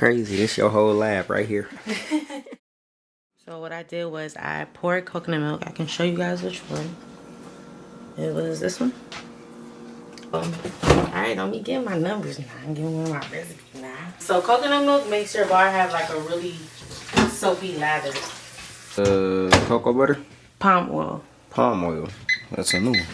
crazy. This your whole lab right here. So what I did was I poured coconut milk. I can show you guys which one. It was this one. Alright, don't be getting my numbers now. I'm giving one of my recipes now. So coconut milk makes your bar have like a really soapy lather. Cocoa butter? Palm oil. Palm oil. That's a new one.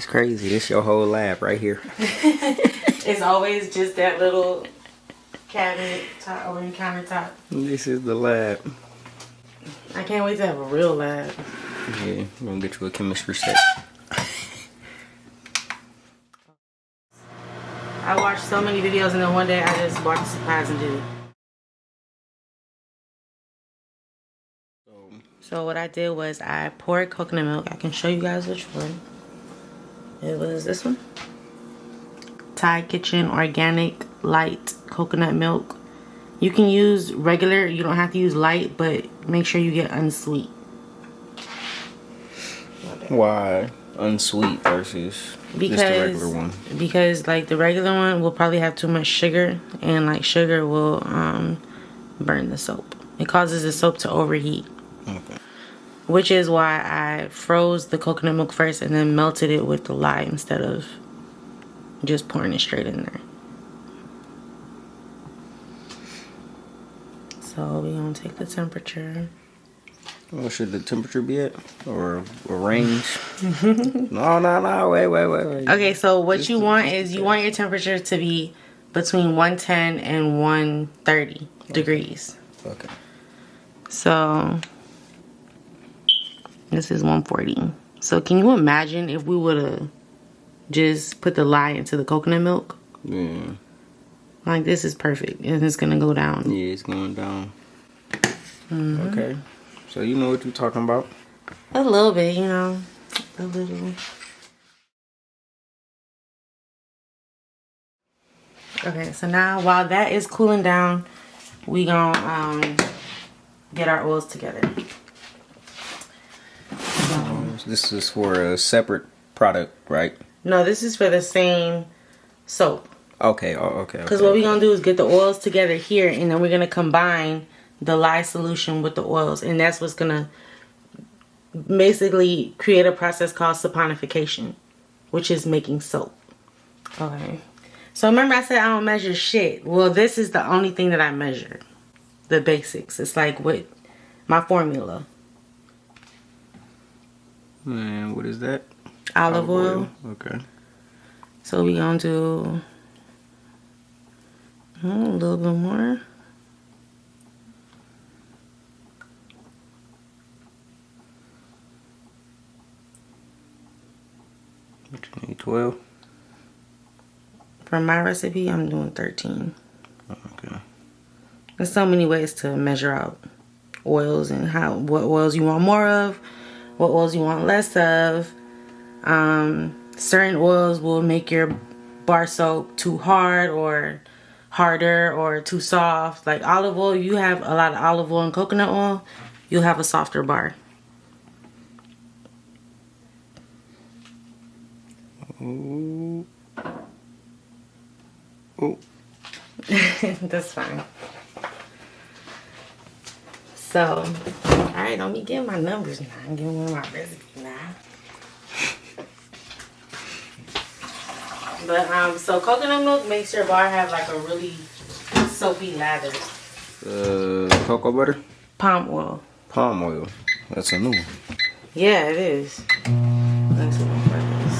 Crazy. This your whole lab right here. It's always just that little cabinet top or countertop. This is the lab. I can't wait to have a real lab. Yeah, we're gonna get you a chemistry set. I watched so many videos and then one day I just bought the supplies and did it. So what I did was I poured coconut milk. I can show you guys which one. It was this one. Thai Kitchen Organic Light Coconut Milk. You can use regular, you don't have to use light, but make sure you get unsweet. Why unsweet versus just the regular one? Because like the regular one will probably have too much sugar, and like sugar will burn the soap. It causes the soap to overheat. Okay. Which is why I froze the coconut milk first and then melted it with the lye instead of just pouring it straight in there. So we're going to take the temperature. What should the temperature be at? Or a range? No, wait. Okay, so what you want is you want your temperature to be between 110 and 130 degrees. Okay. So this is 140. So can you imagine if we would have just put the lye into the coconut milk? Yeah. Like this is perfect. And it's going to go down. Yeah, it's going down. Okay. So you know what you're talking about? A little bit, you know. A little. Okay, so now while that is cooling down, we gonna get our oils together. This is for a separate product, right? No, this is for the same soap. Okay, okay. Because what we're going to do is get the oils together here, and then we're going to combine the lye solution with the oils. And that's what's going to basically create a process called saponification, which is making soap. Okay. So remember I said I don't measure shit. Well, this is the only thing that I measure. The basics. It's like with my formula. And what is that? Olive oil. Okay. So we're going to do a little bit more. What you need, 12? For my recipe, I'm doing 13. Okay. There's so many ways to measure out oils and what oils you want more of, what oils you want less of. Certain oils will make your bar soap too hard or harder or too soft. Like olive oil, you have a lot of olive oil and coconut oil, you'll have a softer bar. Ooh. Ooh. That's fine. So, alright, don't be getting my numbers now. I'm giving one of my recipes now. But so coconut milk makes your bar have like a really soapy lather. Cocoa butter? Palm oil. Palm oil. That's a new one. Yeah, it is. Let's see what that is.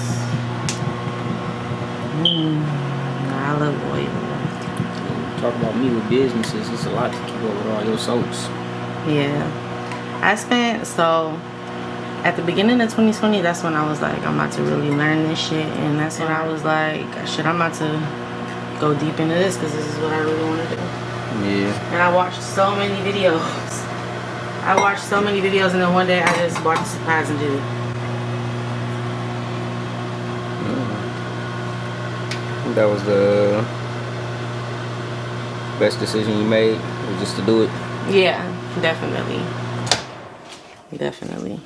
Olive oil. Talk about me with businesses. It's a lot to keep up with all your soaps. Yeah. I spent, so at the beginning of 2020, that's when I was like, I'm about to really learn this shit. And that's when I was like, shit, I'm about to go deep into this because this is what I really want to do. Yeah. And I watched so many videos. And then one day I just bought the supplies and did it. That was the best decision you made, was just to do it? Yeah, definitely. Definitely.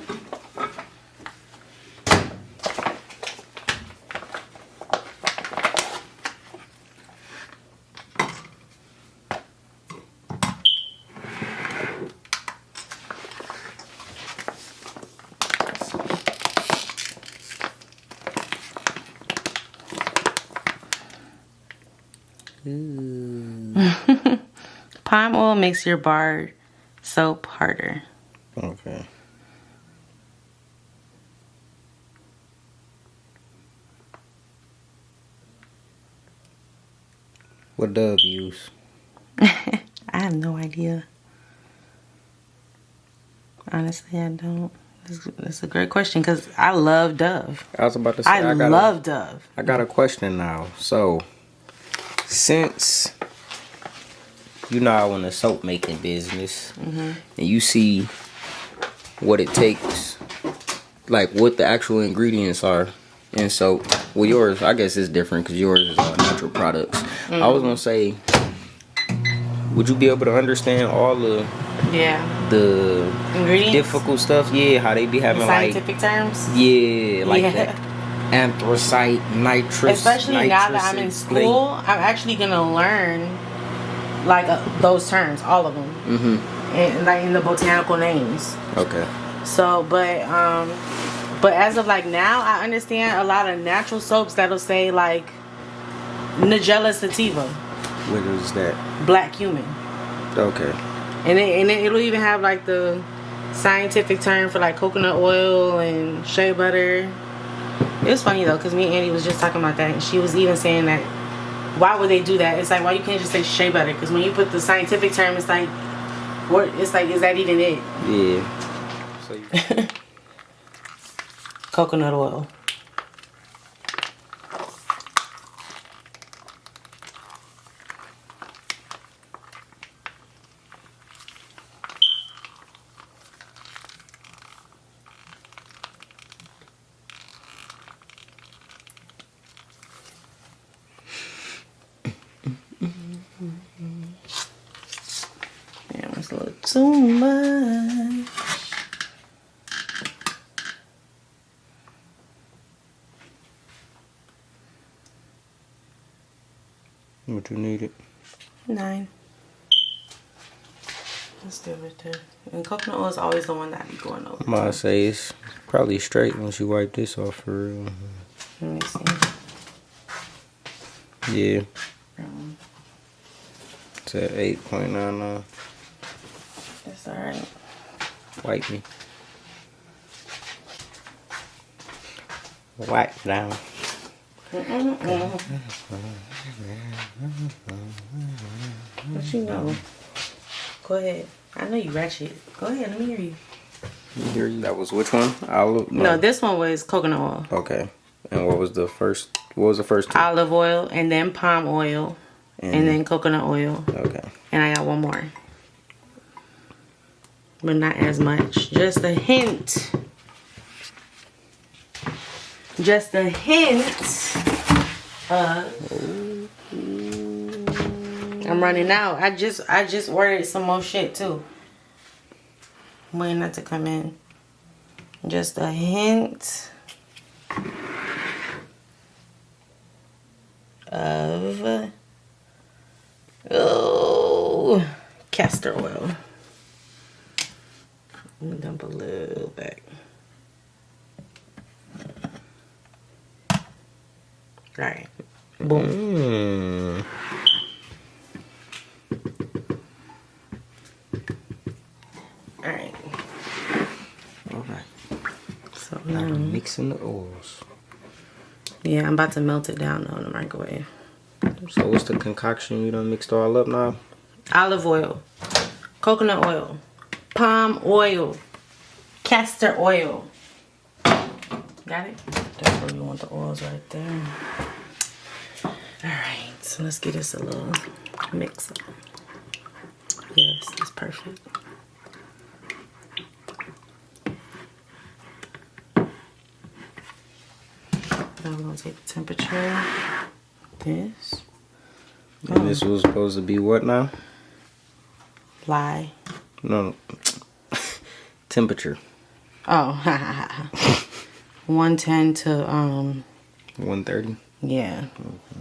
Palm oil makes your bar soap harder. Okay. What Dove use? I have no idea. Honestly, I don't. That's a great question because I love Dove. I was about to say, I love Dove. I got a question now. So, since you know I'm in the soap making business, and you see what it takes, like what the actual ingredients are in soap. Well, yours, I guess, is different because yours is natural products. I was gonna say, would you be able to understand all the Ingredients? difficult stuff? Yeah, how they be having scientific terms? Yeah, like that anthracite, nitrous. Especially now that I'm in school, I'm actually gonna learn like those terms, all of them, and like in the botanical names. Okay. So, but as of like now, I understand a lot of natural soaps that'll say like Nigella sativa. What is that? Black cumin. Okay. And it'll even have like the scientific term for like coconut oil and shea butter. It was funny though, because me and Andy was just talking about that, and she was even saying that why would they do that? It's like, why you can't just say shea butter? Because when you put the scientific term, it's like, what? It's like, is that even it? Yeah. So you coconut oil. Damn, it's a little too much. What you needed? 9. Let's do it right there. And coconut oil is always the one that I be going over. I'm gonna say it's probably straight once you wipe this off for real. Let me see. Yeah. It's at 8.99. That's alright. Wipe me. Wipe down. What you know? Go ahead. I know you ratchet. Go ahead. Let me hear you. Hear you. That was which one? Olive? No, this one was coconut oil. Okay. And what was the first? What was the first two? Olive oil, and then palm oil, and then coconut oil. Okay. And I got one more. But not as much. Just a hint. Just a hint of... I'm running out. I just ordered some more shit too. I'm waiting that to come in. Just a hint of castor oil. Let me dump a little back. Right. Boom. Alright. Alright. So now now I'm mixing the oils. Yeah, I'm about to melt it down though in the microwave. So what's the concoction you done mixed all up now? Olive oil, coconut oil, palm oil, castor oil. Got it? That's where you want the oils right there. Alright, so let's give this a little mix up. Yes, that's perfect. Now we're gonna take the temperature. This. And this was supposed to be what now? Lie. No. Temperature. Oh, 110 to 130. Yeah. Okay.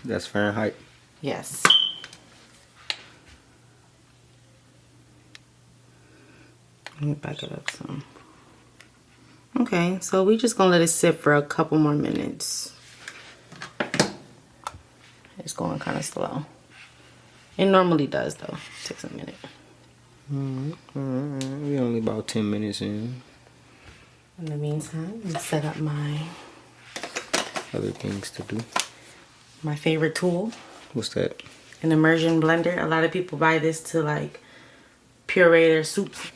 That's Fahrenheit. Yes. Let me back it up some. Okay, so we're just gonna let it sit for a couple more minutes. It's going kind of slow. It normally does though. It takes a minute. We're only about 10 minutes in. In the meantime, I'm gonna set up my Other things to do. favorite tool. What's that? An immersion blender. A lot of people buy this to like puree their soups.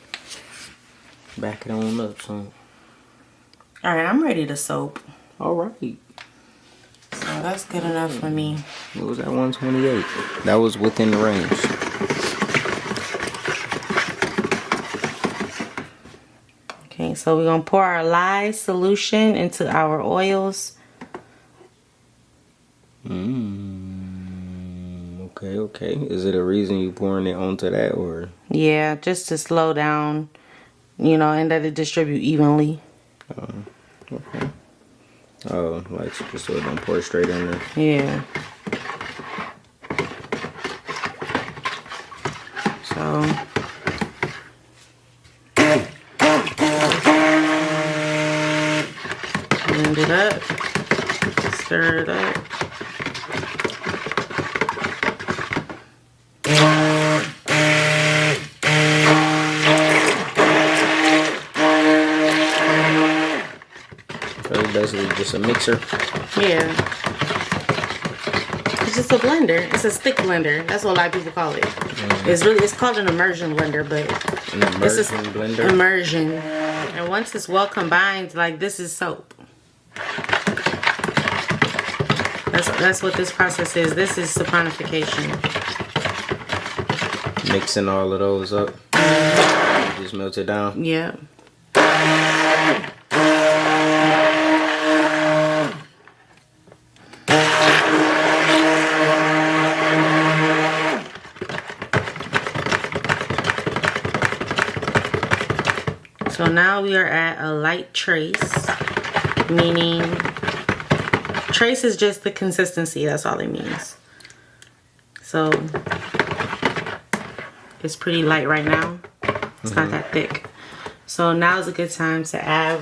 Back it on up, son. Alright, I'm ready to soap. Alright. So that's good enough for me. What was that, 128? That was within the range. Okay, so we're gonna pour our lye solution into our oils. Okay. Is it a reason you pouring it onto that, or? Yeah, just to slow down, you know, and let it distribute evenly. Okay. Oh, like just so it don't pour straight in there. Yeah. So blend it up, stir it up. So it's basically just a mixer. Yeah. It's just a blender. It's a stick blender. That's what a lot of people call it. It's called an immersion blender, but An immersion it's blender. immersion. And once it's well combined, like this is soap. That's what this process is. This is saponification. Mixing all of those up. Just melt it down. Yeah. So now we are at a light trace, meaning trace is just the consistency, that's all it means. So it's pretty light right now. It's not that thick. So now is a good time to add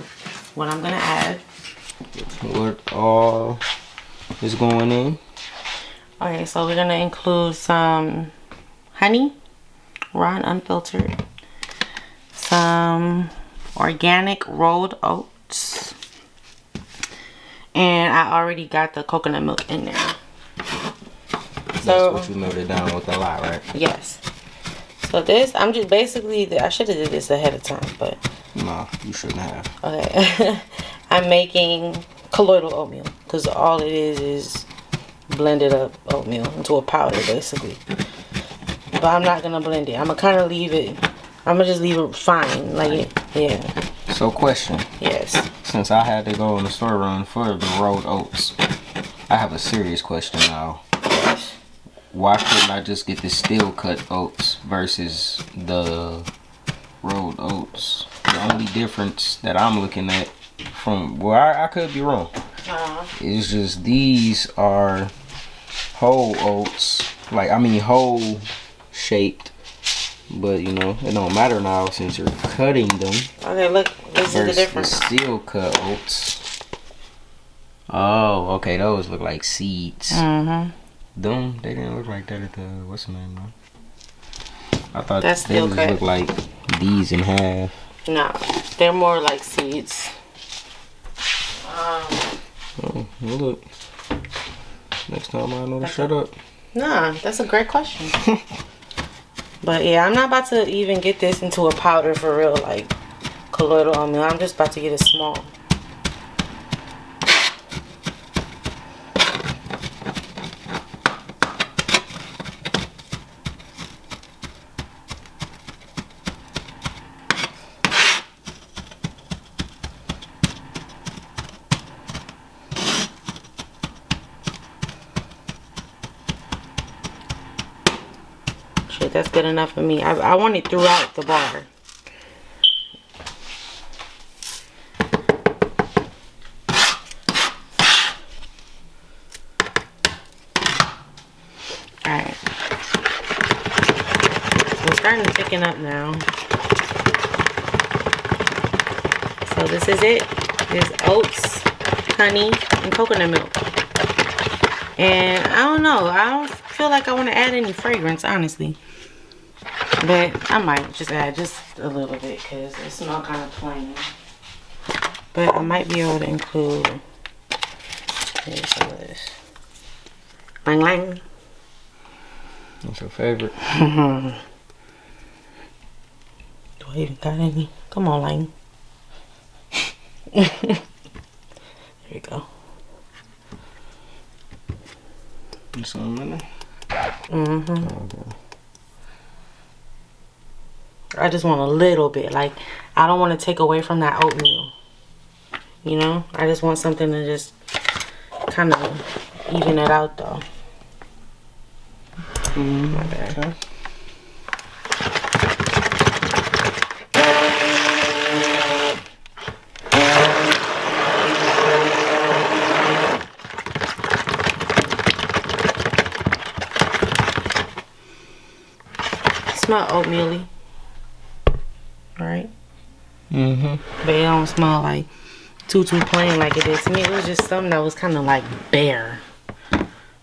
what I'm gonna add. What all is going in? Okay, so we're gonna include some honey, raw and unfiltered, some organic rolled oats, and I already got the coconut milk in there. That's what you melted down with a lot, right? Yes. So this, I'm just basically, I should have did this ahead of time, but No, you shouldn't have. okay. I'm making colloidal oatmeal because all it is blended up oatmeal into a powder basically. But I'm not gonna blend it. I'm gonna kind of leave it. I'm gonna just leave it fine, like yeah. So, question. Yes. Since I had to go in the store run for the rolled oats, I have a serious question now. Why couldn't I just get the steel cut oats versus the rolled oats? The only difference that I'm looking at from, well, I could be wrong. It's just these are whole oats, like, I mean whole shaped, but you know, it don't matter now since you're cutting them. Okay, look, this is the difference. Steel cut oats. Oh, okay, those look like seeds. Them, they didn't look like that at the, what's the name though? I thought That's they steel just cut. look like these in half. No, they're more like seeds. Oh, well, look. Next time I know to shut up. Nah, that's a great question. But yeah, I'm not about to even get this into a powder for real, like colloidal oatmeal. I'm just about to get it small. think that's good enough for me. I want it throughout the bar. Alright. So it's starting to thicken up now. So this is it. There's oats, honey, and coconut milk. And I don't know. I don't feel like I want to add any fragrance, honestly. But I might just add just a little bit because it smells kind of plain. But I might be able to include maybe some of this. Lang lang. What's your favorite? Do I even got any? Come on, lang. There you go. Some in there? Okay. I just want a little bit. Like, I don't want to take away from that oatmeal. You know? I just want something to just kind of even it out, though. My bad. Okay. Smell oatmeal-y, right? Mm-hmm. But it don't smell like too plain like it is to me. It was just something that was kind of like bare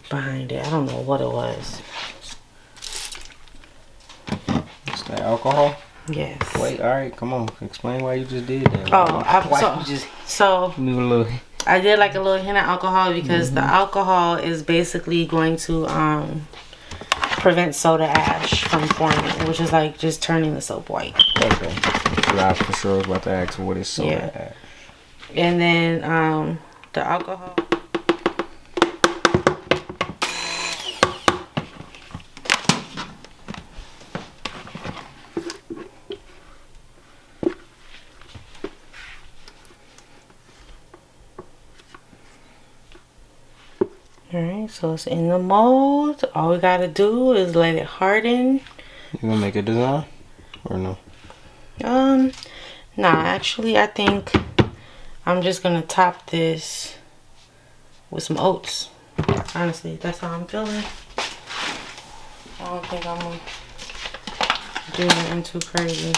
behind it. I don't know what it was. It's the alcohol? Yes. Wait, alright, come on. Explain why you just did that. So do a little. I did like a little hint of alcohol because the alcohol is basically going to prevent soda ash from forming, which is like just turning the soap white. Okay. I for sure was about to ask what is soda ash. And then the alcohol. Alright, so it's in the mold. All we gotta do is let it harden. You gonna make a design? Or no? Nah, actually I think I'm just gonna top this with some oats. Honestly, that's how I'm feeling. I don't think I'm gonna do nothing too crazy.